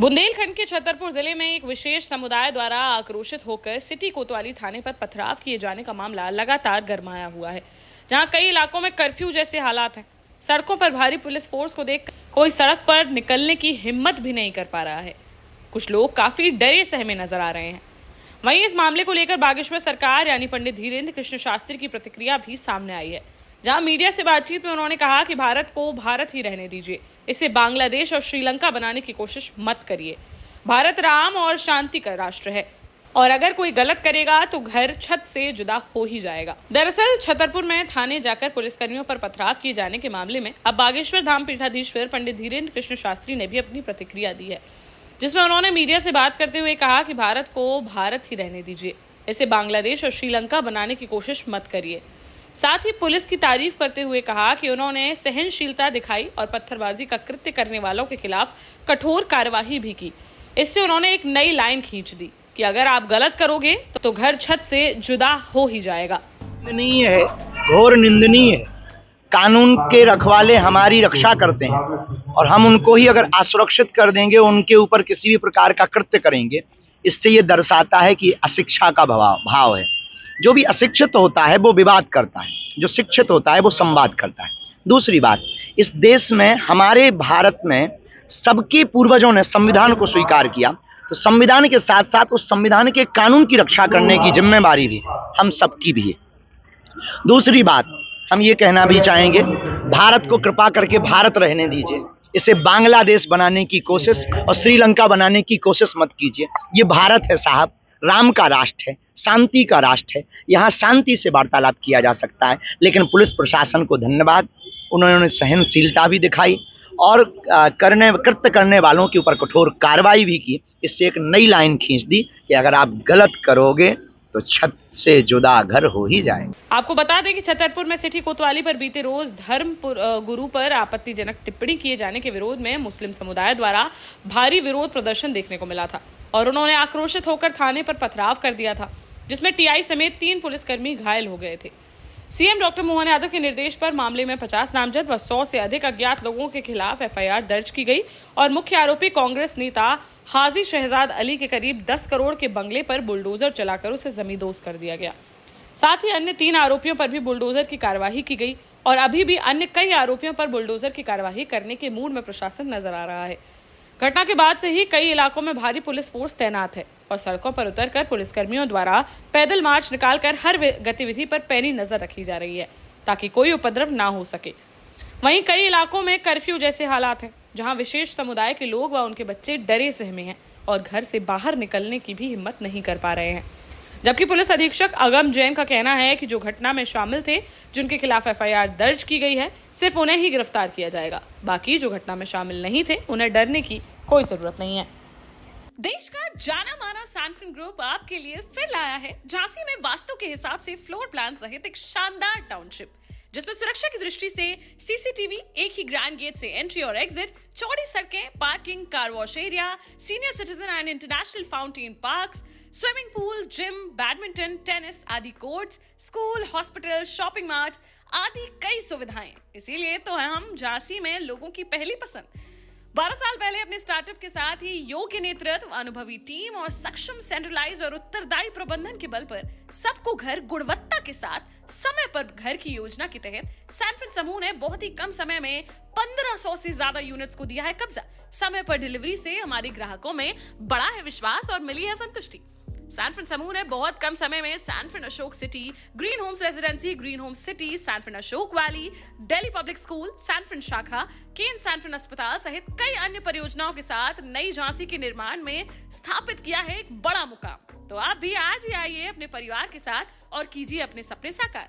बुंदेलखंड के छतरपुर जिले में एक विशेष समुदाय द्वारा आक्रोशित होकर सिटी कोतवाली थाने पर पथराव किए जाने का मामला लगातार गरमाया हुआ है, जहां कई इलाकों में कर्फ्यू जैसे हालात हैं। सड़कों पर भारी पुलिस फोर्स को देख कोई सड़क पर निकलने की हिम्मत भी नहीं कर पा रहा है। कुछ लोग काफी डरे सहमे नजर आ रहे हैं। वहीं इस मामले को लेकर बागेश्वर सरकार यानी पंडित धीरेन्द्र कृष्ण शास्त्री की प्रतिक्रिया भी सामने आई है, जहां मीडिया से बातचीत में उन्होंने कहा कि भारत को भारत ही रहने दीजिए, इसे बांग्लादेश और श्रीलंका बनाने की कोशिश मत करिए। भारत राम और शांति का राष्ट्र है और अगर कोई गलत करेगा तो घर छत से जुदा हो ही जाएगा। दरअसल छतरपुर में थाने जाकर पुलिसकर्मियों पर पथराव किए जाने के मामले में अब बागेश्वर धाम पीठाधीश्वर पंडित धीरेन्द्र कृष्ण शास्त्री ने भी अपनी प्रतिक्रिया दी है, जिसमें उन्होंने मीडिया से बात करते हुए कहा कि भारत को भारत ही रहने दीजिए, इसे बांग्लादेश और श्रीलंका बनाने की कोशिश मत करिए। साथ ही पुलिस की तारीफ करते हुए कहा कि उन्होंने सहनशीलता दिखाई और पत्थरबाजी का कृत्य करने वालों के खिलाफ कठोर कार्यवाही भी की। इससे उन्होंने एक नई लाइन खींच दी कि अगर आप गलत करोगे तो घर छत से जुदा हो ही जाएगा। निंदनीय है, घोर निंदनीय है। कानून के रखवाले हमारी रक्षा करते हैं और हम उनको ही अगर असुरक्षित कर देंगे, उनके ऊपर किसी भी प्रकार का कृत्य करेंगे, इससे ये दर्शाता है कि अशिक्षा का भाव है। जो भी अशिक्षित होता है वो विवाद करता है, जो शिक्षित होता है वो संवाद करता है। दूसरी बात, इस देश में हमारे भारत में सबके पूर्वजों ने संविधान को स्वीकार किया, तो संविधान के साथ साथ उस संविधान के कानून की रक्षा करने की जिम्मेदारी भी हम सबकी भी है। दूसरी बात, हम ये कहना भी चाहेंगे, भारत को कृपा करके भारत रहने दीजिए, इसे बांग्लादेश बनाने की कोशिश और श्रीलंका बनाने की कोशिश मत कीजिए। ये भारत है साहब, राम का राष्ट्र है, शांति का राष्ट्र है। यहाँ शांति से वार्तालाप किया जा सकता है। लेकिन पुलिस प्रशासन को धन्यवाद, उन्होंने सहनशीलता भी दिखाई और कृत्य करने वालों के ऊपर कठोर कार्रवाई भी की। इससे एक नई लाइन खींच दी कि अगर आप गलत करोगे तो छत से जुदा घर हो ही जाएगा। आपको बता दें कि छतरपुर में सिटी कोतवाली पर बीते रोज धर्म गुरु पर आपत्तिजनक टिप्पणी किए जाने के विरोध में मुस्लिम समुदाय द्वारा भारी विरोध प्रदर्शन देखने को मिला था और उन्होंने आक्रोशित होकर थाने पर पथराव कर दिया था, जिसमें टीआई समेत 3 पुलिसकर्मी घायल हो गए थे। सीएम डॉक्टर मोहन यादव के निर्देश पर मामले में 50 नामजद व 100 से अधिक अज्ञात लोगों के खिलाफ एफआईआर दर्ज की गई और मुख्य आरोपी कांग्रेस नेता हाजी शहजाद अली के करीब 10 करोड़ के बंगले पर बुलडोजर चलाकर उसे जमींदोज कर दिया गया। साथ ही अन्य 3 आरोपियों पर भी बुलडोजर की कार्यवाही की गई और अभी भी अन्य कई आरोपियों पर बुलडोजर की कार्यवाही करने के मूड में प्रशासन नजर आ रहा है। घटना के बाद से ही कई इलाकों में भारी पुलिस फोर्स तैनात है और सड़कों पर उतरकर पुलिसकर्मियों द्वारा पैदल मार्च निकालकर हर गतिविधि पर पैनी नजर रखी जा रही है ताकि कोई उपद्रव ना हो सके। वहीं कई इलाकों में कर्फ्यू जैसे हालात हैं, जहां विशेष समुदाय के लोग व उनके बच्चे डरे सहमे हैं और घर से बाहर निकलने की भी हिम्मत नहीं कर पा रहे हैं। जबकि पुलिस अधीक्षक अगम जैन का कहना है कि जो घटना में शामिल थे, जिनके खिलाफ एफआईआर दर्ज की गई है, सिर्फ उन्हें ही गिरफ्तार किया जाएगा। बाकी जो घटना में शामिल नहीं थे, उन्हें डरने की कोई जरूरत नहीं है। देश का जाना माना सैनफिन ग्रुप आपके लिए फिर लाया है झांसी में वास्तु के हिसाब से फ्लोर प्लान सहित एक शानदार टाउनशिप, जिसमें सुरक्षा की दृष्टि से सीसीटीवी, एक ही ग्रैंड गेट से एंट्री और एग्जिट, चौड़ी सड़कें, parking, car wash area, senior citizen and international fountain parks, swimming pool, gym, badminton, tennis आदि courts, school, hospital, shopping mart आदि कई सुविधाएं। इसीलिए तो हम झांसी में लोगों की पहली पसंद। 12 साल पहले अपने स्टार्टअप के साथ ही योग्य नेतृत्व, अनुभवी टीम और सक्षम सेंट्रलाइज और उत्तरदायी प्रबंधन के बल पर सबको घर गुणवत्ता के साथ समय पर घर की योजना के तहत सैनफिन समूह ने बहुत ही कम समय में 1500 से ज्यादा यूनिट्स को दिया है कब्जा। समय पर डिलीवरी से हमारे ग्राहकों में बढ़ा है विश्वास और मिली है संतुष्टि। सैनफिन समूह ने बहुत कम समय में Sanfin Ashok city, green homes residency, green homes city, Sanfin Ashok valley, Delhi public school, Sanfin शाखा, केन सैनफिन अस्पताल सहित कई अन्य परियोजनाओं के साथ नई झांसी के निर्माण में स्थापित किया है एक बड़ा मुकाम। तो आप भी आज ही आइए अपने परिवार के साथ और कीजिए अपने सपने साकार।